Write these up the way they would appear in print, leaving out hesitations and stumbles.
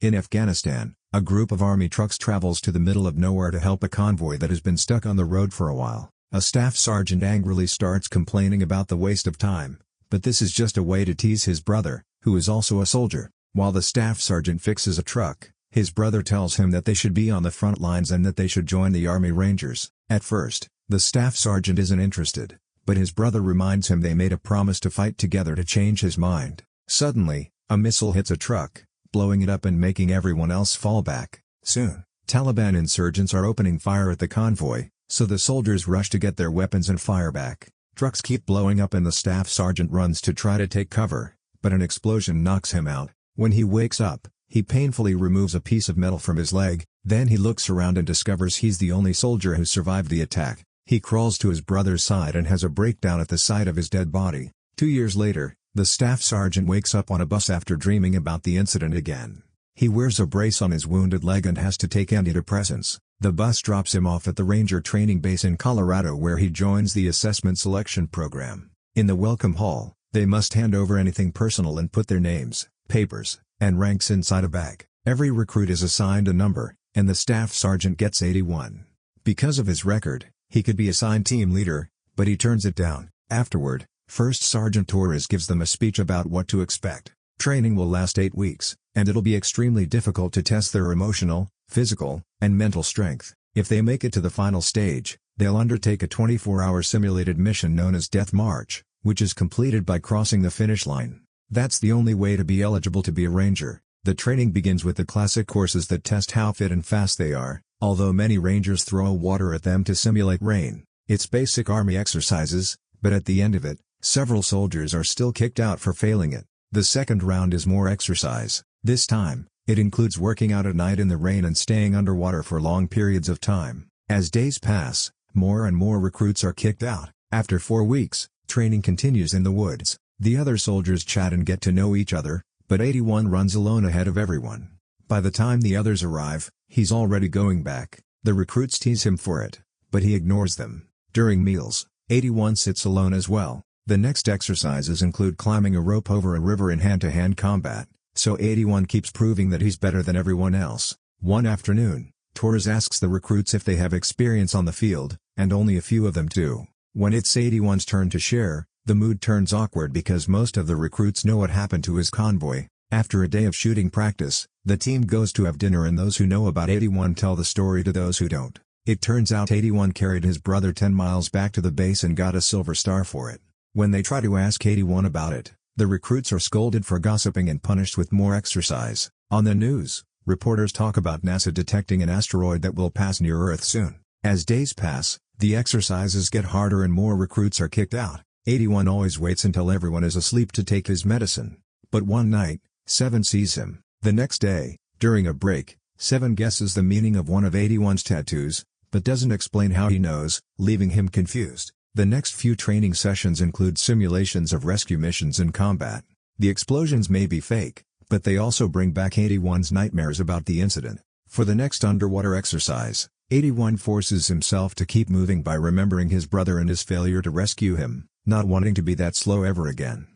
In Afghanistan, a group of army trucks travels to the middle of nowhere to help a convoy that has been stuck on the road for a while. A staff sergeant angrily starts complaining about the waste of time, but this is just a way to tease his brother, who is also a soldier. While the staff sergeant fixes a truck, his brother tells him that they should be on the front lines and that they should join the Army Rangers. At first, the staff sergeant isn't interested, but his brother reminds him they made a promise to fight together to change his mind. Suddenly, a missile hits a truck, blowing it up and making everyone else fall back. Soon, Taliban insurgents are opening fire at the convoy, so the soldiers rush to get their weapons and fire back. Trucks keep blowing up and the staff sergeant runs to try to take cover, but an explosion knocks him out. When he wakes up, he painfully removes a piece of metal from his leg, then he looks around and discovers he's the only soldier who survived the attack. He crawls to his brother's side and has a breakdown at the sight of his dead body. 2 years later, the staff sergeant wakes up on a bus after dreaming about the incident again. He wears a brace on his wounded leg and has to take antidepressants. The bus drops him off at the Ranger training base in Colorado where he joins the assessment selection program. In the welcome hall, they must hand over anything personal and put their names, papers, and ranks inside a bag. Every recruit is assigned a number, and the staff sergeant gets 81. Because of his record, he could be assigned team leader, but he turns it down. Afterward, First Sergeant Torres gives them a speech about what to expect. Training will last 8 weeks, and it'll be extremely difficult to test their emotional, physical, and mental strength. If they make it to the final stage, they'll undertake a 24-hour simulated mission known as Death March, which is completed by crossing the finish line. That's the only way to be eligible to be a ranger. The training begins with the classic courses that test how fit and fast they are, although many rangers throw water at them to simulate rain. It's basic army exercises, but at the end of it, several soldiers are still kicked out for failing it. The second round is more exercise. This time, it includes working out at night in the rain and staying underwater for long periods of time. As days pass, more and more recruits are kicked out. After 4 weeks, training continues in the woods. The other soldiers chat and get to know each other, but 81 runs alone ahead of everyone. By the time the others arrive, he's already going back. The recruits tease him for it, but he ignores them. During meals, 81 sits alone as well. The next exercises include climbing a rope over a river in hand-to-hand combat, so 81 keeps proving that he's better than everyone else. One afternoon, Torres asks the recruits if they have experience on the field, and only a few of them do. When it's 81's turn to share, the mood turns awkward because most of the recruits know what happened to his convoy. After a day of shooting practice, the team goes to have dinner and those who know about 81 tell the story to those who don't. It turns out 81 carried his brother 10 miles back to the base and got a silver star for it. When they try to ask 81 about it, the recruits are scolded for gossiping and punished with more exercise. On the news, reporters talk about NASA detecting an asteroid that will pass near Earth soon. As days pass, the exercises get harder and more recruits are kicked out. 81 always waits until everyone is asleep to take his medicine. But one night, 7 sees him. The next day, during a break, 7 guesses the meaning of one of 81's tattoos, but doesn't explain how he knows, leaving him confused. The next few training sessions include simulations of rescue missions and combat. The explosions may be fake, but they also bring back 81's nightmares about the incident. For the next underwater exercise, 81 forces himself to keep moving by remembering his brother and his failure to rescue him, not wanting to be that slow ever again.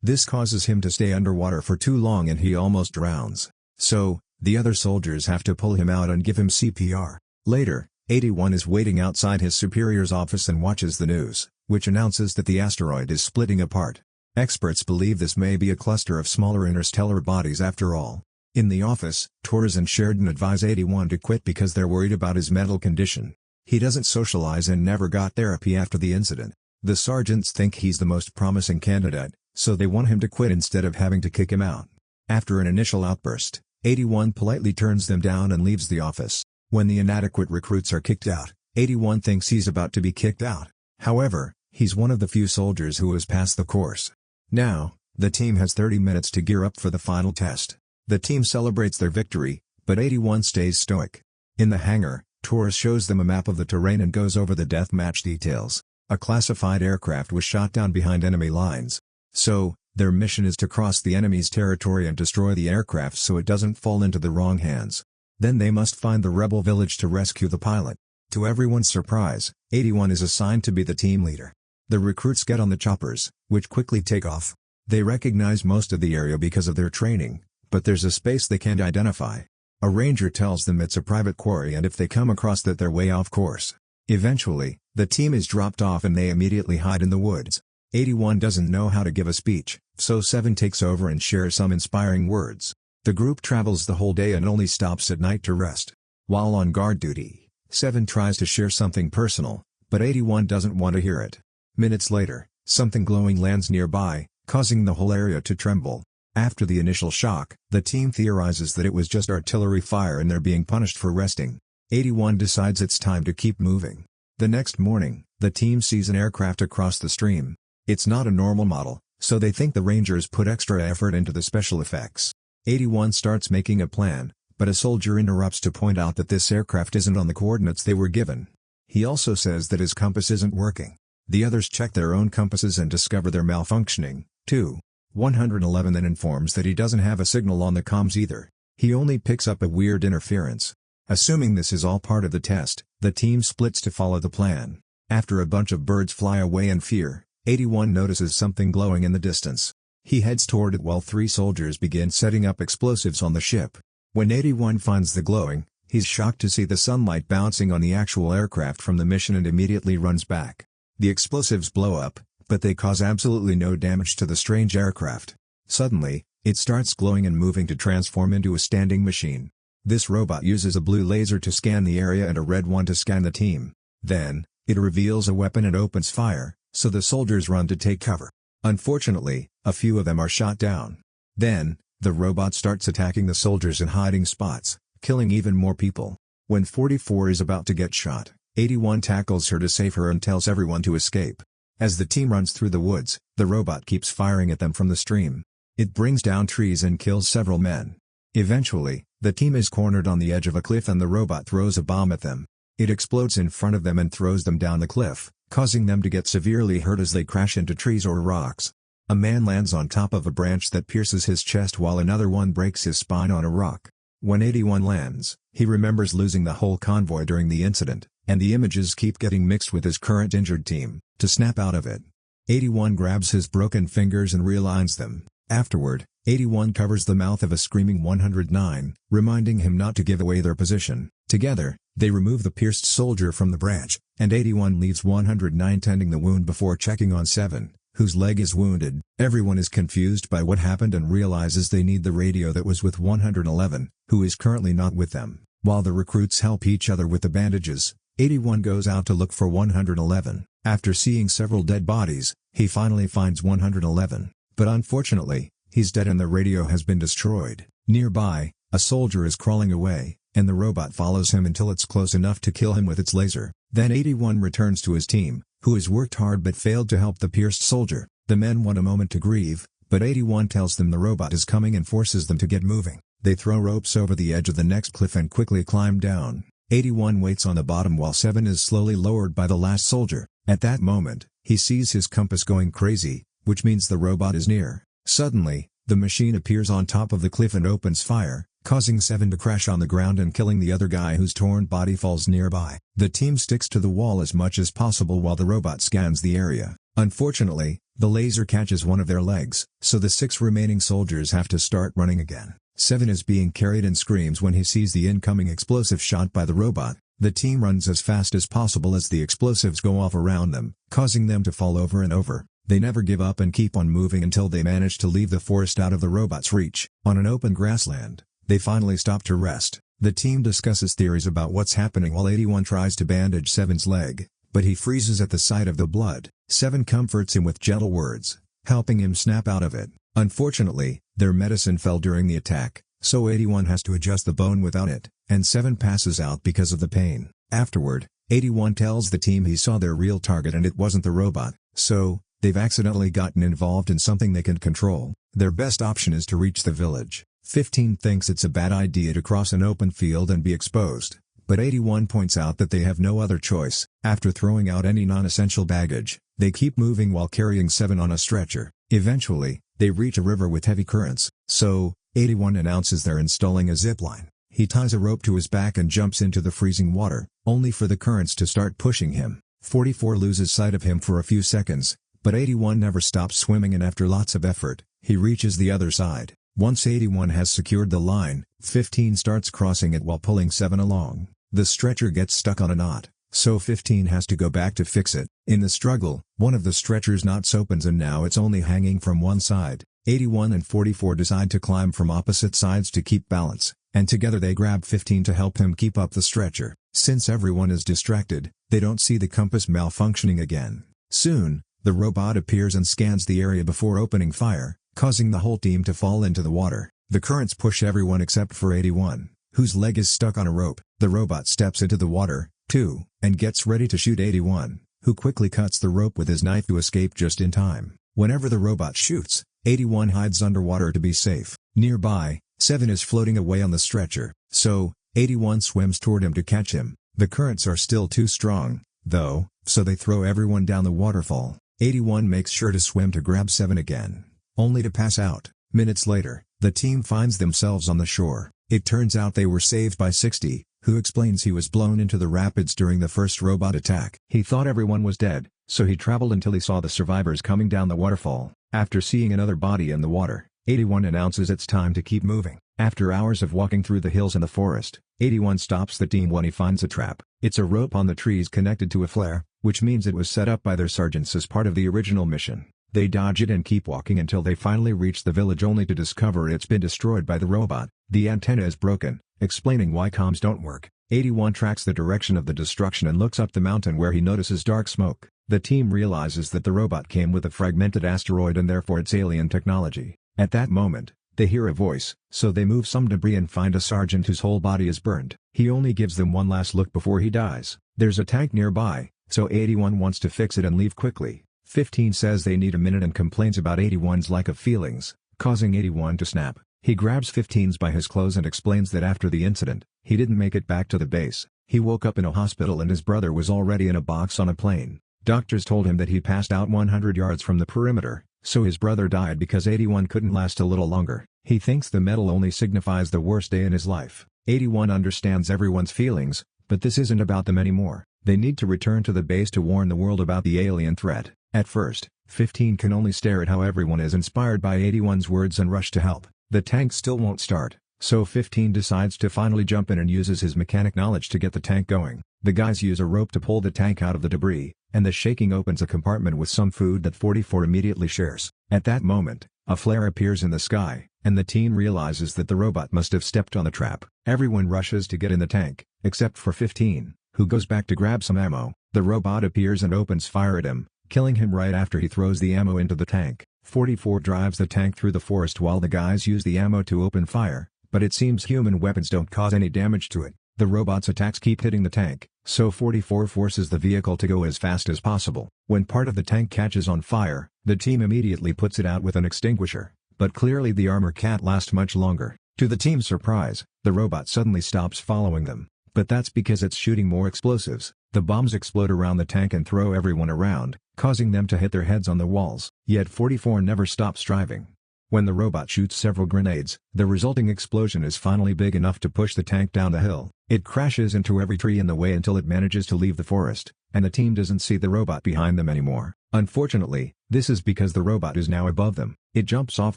This causes him to stay underwater for too long and he almost drowns. So, the other soldiers have to pull him out and give him CPR. Later, 81 is waiting outside his superior's office and watches the news, which announces that the asteroid is splitting apart. Experts believe this may be a cluster of smaller interstellar bodies after all. In the office, Torres and Sheridan advise 81 to quit because they're worried about his mental condition. He doesn't socialize and never got therapy after the incident. The sergeants think he's the most promising candidate, so they want him to quit instead of having to kick him out. After an initial outburst, 81 politely turns them down and leaves the office. When the inadequate recruits are kicked out, 81 thinks he's about to be kicked out. However, he's one of the few soldiers who has passed the course. Now, the team has 30 minutes to gear up for the final test. The team celebrates their victory, but 81 stays stoic. In the hangar, Torres shows them a map of the terrain and goes over the deathmatch details. A classified aircraft was shot down behind enemy lines. So, their mission is to cross the enemy's territory and destroy the aircraft so it doesn't fall into the wrong hands. Then they must find the rebel village to rescue the pilot. To everyone's surprise, 81 is assigned to be the team leader. The recruits get on the choppers, which quickly take off. They recognize most of the area because of their training, but there's a space they can't identify. A ranger tells them it's a private quarry and if they come across that they're way off course. Eventually, the team is dropped off and they immediately hide in the woods. 81 doesn't know how to give a speech, so 7 takes over and shares some inspiring words. The group travels the whole day and only stops at night to rest. While on guard duty, 7 tries to share something personal, but 81 doesn't want to hear it. Minutes later, something glowing lands nearby, causing the whole area to tremble. After the initial shock, the team theorizes that it was just artillery fire and they're being punished for resting. 81 decides it's time to keep moving. The next morning, the team sees an aircraft across the stream. It's not a normal model, so they think the Rangers put extra effort into the special effects. 81 starts making a plan, but a soldier interrupts to point out that this aircraft isn't on the coordinates they were given. He also says that his compass isn't working. The others check their own compasses and discover they're malfunctioning, too. 111 then informs that he doesn't have a signal on the comms either. He only picks up a weird interference. Assuming this is all part of the test, the team splits to follow the plan. After a bunch of birds fly away in fear, 81 notices something glowing in the distance. He heads toward it while 3 soldiers begin setting up explosives on the ship. When 81 finds the glowing, he's shocked to see the sunlight bouncing on the actual aircraft from the mission and immediately runs back. The explosives blow up, but they cause absolutely no damage to the strange aircraft. Suddenly, it starts glowing and moving to transform into a standing machine. This robot uses a blue laser to scan the area and a red one to scan the team. Then, it reveals a weapon and opens fire, so the soldiers run to take cover. Unfortunately, a few of them are shot down. Then, the robot starts attacking the soldiers in hiding spots, killing even more people. When 44 is about to get shot, 81 tackles her to save her and tells everyone to escape. As the team runs through the woods, the robot keeps firing at them from the stream. It brings down trees and kills several men. Eventually, the team is cornered on the edge of a cliff and the robot throws a bomb at them. It explodes in front of them and throws them down the cliff, causing them to get severely hurt as they crash into trees or rocks. A man lands on top of a branch that pierces his chest while another one breaks his spine on a rock. When 81 lands, he remembers losing the whole convoy during the incident, and the images keep getting mixed with his current injured team. To snap out of it, 81 grabs his broken fingers and realigns them. Afterward, 81 covers the mouth of a screaming 109, reminding him not to give away their position. Together, they remove the pierced soldier from the branch, and 81 leaves 109 tending the wound before checking on 7, whose leg is wounded. Everyone is confused by what happened and realizes they need the radio that was with 111, who is currently not with them. While the recruits help each other with the bandages, 81 goes out to look for 111. After seeing several dead bodies, he finally finds 111. But unfortunately, he's dead and the radio has been destroyed. Nearby, a soldier is crawling away, and the robot follows him until it's close enough to kill him with its laser. Then 81 returns to his team, who has worked hard but failed to help the pierced soldier. The men want a moment to grieve, but 81 tells them the robot is coming and forces them to get moving. They throw ropes over the edge of the next cliff and quickly climb down. 81 waits on the bottom while 7 is slowly lowered by the last soldier. At that moment, he sees his compass going crazy, which means the robot is near. Suddenly, the machine appears on top of the cliff and opens fire, causing 7 to crash on the ground and killing the other guy whose torn body falls nearby. The team sticks to the wall as much as possible while the robot scans the area. Unfortunately, the laser catches one of their legs, so the 6 remaining soldiers have to start running again. 7 is being carried and screams when he sees the incoming explosive shot by the robot. The team runs as fast as possible as the explosives go off around them, causing them to fall over and over. They never give up and keep on moving until they manage to leave the forest out of the robot's reach. On an open grassland, they finally stop to rest. The team discusses theories about what's happening while 81 tries to bandage 7's leg, but he freezes at the sight of the blood. 7 comforts him with gentle words, helping him snap out of it. Unfortunately, their medicine fell during the attack, so 81 has to adjust the bone without it, and 7 passes out because of the pain. Afterward, 81 tells the team he saw their real target and it wasn't the robot, so they've accidentally gotten involved in something they can control. Their best option is to reach the village. 15 thinks it's a bad idea to cross an open field and be exposed, but 81 points out that they have no other choice. After throwing out any non-essential baggage, they keep moving while carrying 7 on a stretcher. Eventually, they reach a river with heavy currents, so 81 announces they're installing a zipline. He ties a rope to his back and jumps into the freezing water, only for the currents to start pushing him. 44 loses sight of him for a few seconds, but 81 never stops swimming and after lots of effort, he reaches the other side. Once 81 has secured the line, 15 starts crossing it while pulling 7 along. The stretcher gets stuck on a knot, so 15 has to go back to fix it. In the struggle, one of the stretcher's knots opens and now it's only hanging from one side. 81 and 44 decide to climb from opposite sides to keep balance, and together they grab 15 to help him keep up the stretcher. Since everyone is distracted, they don't see the compass malfunctioning again. Soon, the robot appears and scans the area before opening fire, causing the whole team to fall into the water. The currents push everyone except for 81, whose leg is stuck on a rope. The robot steps into the water, too, and gets ready to shoot 81, who quickly cuts the rope with his knife to escape just in time. Whenever the robot shoots, 81 hides underwater to be safe. Nearby, 7 is floating away on the stretcher, so 81 swims toward him to catch him. The currents are still too strong, though, so they throw everyone down the waterfall. 81 makes sure to swim to grab 7 again, only to pass out. Minutes later, the team finds themselves on the shore. It turns out they were saved by 60, who explains he was blown into the rapids during the first robot attack. He thought everyone was dead, so he traveled until he saw the survivors coming down the waterfall. After seeing another body in the water, 81 announces it's time to keep moving. After hours of walking through the hills and the forest, 81 stops the team when he finds a trap. It's a rope on the trees connected to a flare, which means it was set up by their sergeants as part of the original mission. They dodge it and keep walking until they finally reach the village only to discover it's been destroyed by the robot. The antenna is broken, explaining why comms don't work. 81 tracks the direction of the destruction and looks up the mountain where he notices dark smoke. The team realizes that the robot came with a fragmented asteroid and therefore it's alien technology. At that moment, they hear a voice, so they move some debris and find a sergeant whose whole body is burned. He only gives them one last look before he dies. There's a tank nearby, so 81 wants to fix it and leave quickly. 15 says they need a minute and complains about 81's lack of feelings, causing 81 to snap. He grabs 15's by his clothes and explains that after the incident, he didn't make it back to the base. He woke up in a hospital and his brother was already in a box on a plane. Doctors told him that he passed out 100 yards from the perimeter, so his brother died because 81 couldn't last a little longer. He thinks the medal only signifies the worst day in his life. 81 understands everyone's feelings, but this isn't about them anymore. They need to return to the base to warn the world about the alien threat. At first, 15 can only stare at how everyone is inspired by 81's words and rush to help. The tank still won't start, so 15 decides to finally jump in and uses his mechanic knowledge to get the tank going. The guys use a rope to pull the tank out of the debris, and the shaking opens a compartment with some food that 44 immediately shares. At that moment, a flare appears in the sky, and the team realizes that the robot must have stepped on the trap. Everyone rushes to get in the tank, except for 15, who goes back to grab some ammo. The robot appears and opens fire at him, killing him right after he throws the ammo into the tank. 44 drives the tank through the forest while the guys use the ammo to open fire, but it seems human weapons don't cause any damage to it. The robot's attacks keep hitting the tank, so 44 forces the vehicle to go as fast as possible. When part of the tank catches on fire, the team immediately puts it out with an extinguisher, but clearly the armor can't last much longer. To the team's surprise, the robot suddenly stops following them, but that's because it's shooting more explosives. The bombs explode around the tank and throw everyone around, causing them to hit their heads on the walls. Yet 44 never stops striving. When the robot shoots several grenades, the resulting explosion is finally big enough to push the tank down the hill. It crashes into every tree in the way until it manages to leave the forest, and the team doesn't see the robot behind them anymore. Unfortunately, this is because the robot is now above them. It jumps off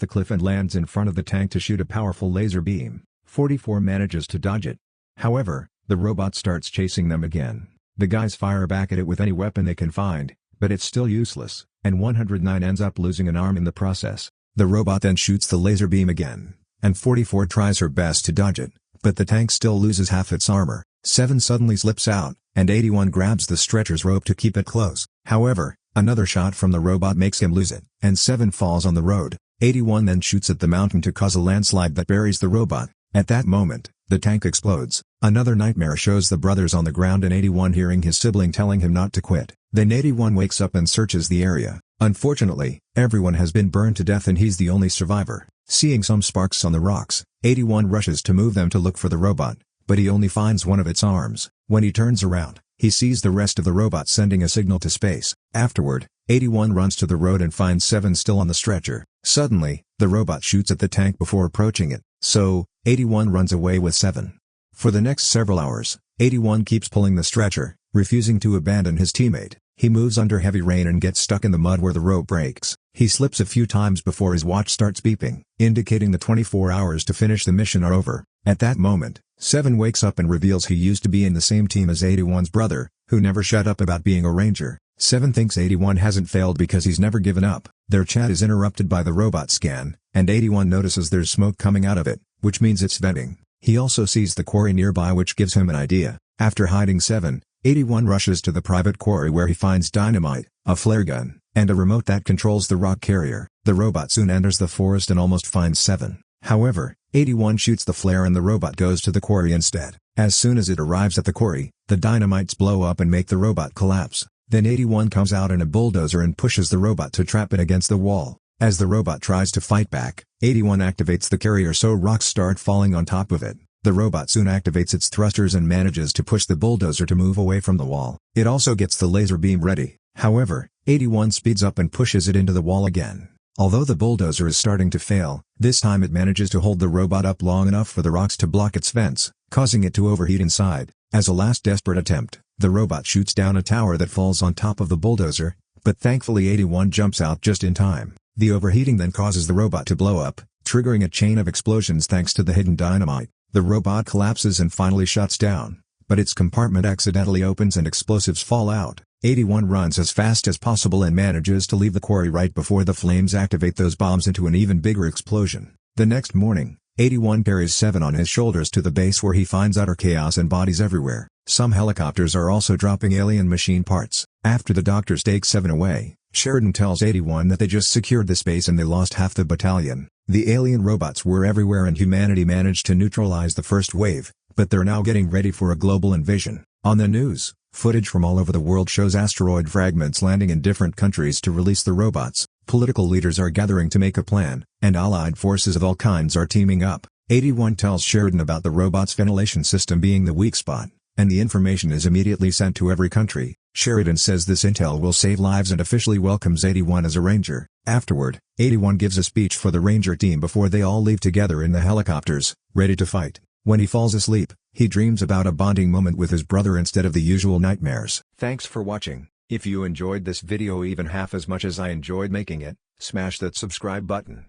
the cliff and lands in front of the tank to shoot a powerful laser beam. 44 manages to dodge it. However, the robot starts chasing them again. The guys fire back at it with any weapon they can find, but it's still useless, and 109 ends up losing an arm in the process. The robot then shoots the laser beam again, and 44 tries her best to dodge it, but the tank still loses half its armor. 7 suddenly slips out, and 81 grabs the stretcher's rope to keep it close. However, another shot from the robot makes him lose it, and 7 falls on the road. 81 then shoots at the mountain to cause a landslide that buries the robot. At that moment, the tank explodes. Another nightmare shows the brothers on the ground and 81 hearing his sibling telling him not to quit. Then 81 wakes up and searches the area. Unfortunately, everyone has been burned to death and he's the only survivor. Seeing some sparks on the rocks, 81 rushes to move them to look for the robot, but he only finds one of its arms. When he turns around, he sees the rest of the robot sending a signal to space. Afterward, 81 runs to the road and finds 7 still on the stretcher. Suddenly, the robot shoots at the tank before approaching it, so 81 runs away with 7. For the next several hours, 81 keeps pulling the stretcher, refusing to abandon his teammate. He moves under heavy rain and gets stuck in the mud where the rope breaks. He slips a few times before his watch starts beeping, indicating the 24 hours to finish the mission are over. At that moment, 7 wakes up and reveals he used to be in the same team as 81's brother, who never shut up about being a ranger. 7 thinks 81 hasn't failed because he's never given up. Their chat is interrupted by the robot scan, and 81 notices there's smoke coming out of it, which means it's venting. He also sees the quarry nearby, which gives him an idea. After hiding 7, 81 rushes to the private quarry where he finds dynamite, a flare gun, and a remote that controls the rock carrier. The robot soon enters the forest and almost finds 7. However, 81 shoots the flare and the robot goes to the quarry instead. As soon as it arrives at the quarry, the dynamites blow up and make the robot collapse. Then 81 comes out in a bulldozer and pushes the robot to trap it against the wall. As the robot tries to fight back, 81 activates the carrier so rocks start falling on top of it. The robot soon activates its thrusters and manages to push the bulldozer to move away from the wall. It also gets the laser beam ready. However, 81 speeds up and pushes it into the wall again. Although the bulldozer is starting to fail, this time it manages to hold the robot up long enough for the rocks to block its vents, causing it to overheat inside. As a last desperate attempt, the robot shoots down a tower that falls on top of the bulldozer, but thankfully 81 jumps out just in time. The overheating then causes the robot to blow up, triggering a chain of explosions thanks to the hidden dynamite. The robot collapses and finally shuts down, but its compartment accidentally opens and explosives fall out. 81 runs as fast as possible and manages to leave the quarry right before the flames activate those bombs into an even bigger explosion. The next morning, 81 carries 7 on his shoulders to the base where he finds utter chaos and bodies everywhere. Some helicopters are also dropping alien machine parts. After the doctors take 7 away, Sheridan tells 81 that they just secured the space and they lost half the battalion. The alien robots were everywhere and humanity managed to neutralize the first wave, but they're now getting ready for a global invasion. On the news, footage from all over the world shows asteroid fragments landing in different countries to release the robots. Political leaders are gathering to make a plan, and allied forces of all kinds are teaming up. 81 tells Sheridan about the robot's ventilation system being the weak spot, and the information is immediately sent to every country. Sheridan says this intel will save lives and officially welcomes 81 as a ranger. Afterward, 81 gives a speech for the ranger team before they all leave together in the helicopters, ready to fight. When he falls asleep, he dreams about a bonding moment with his brother instead of the usual nightmares. Thanks for watching. If you enjoyed this video even half as much as I enjoyed making it, smash that subscribe button.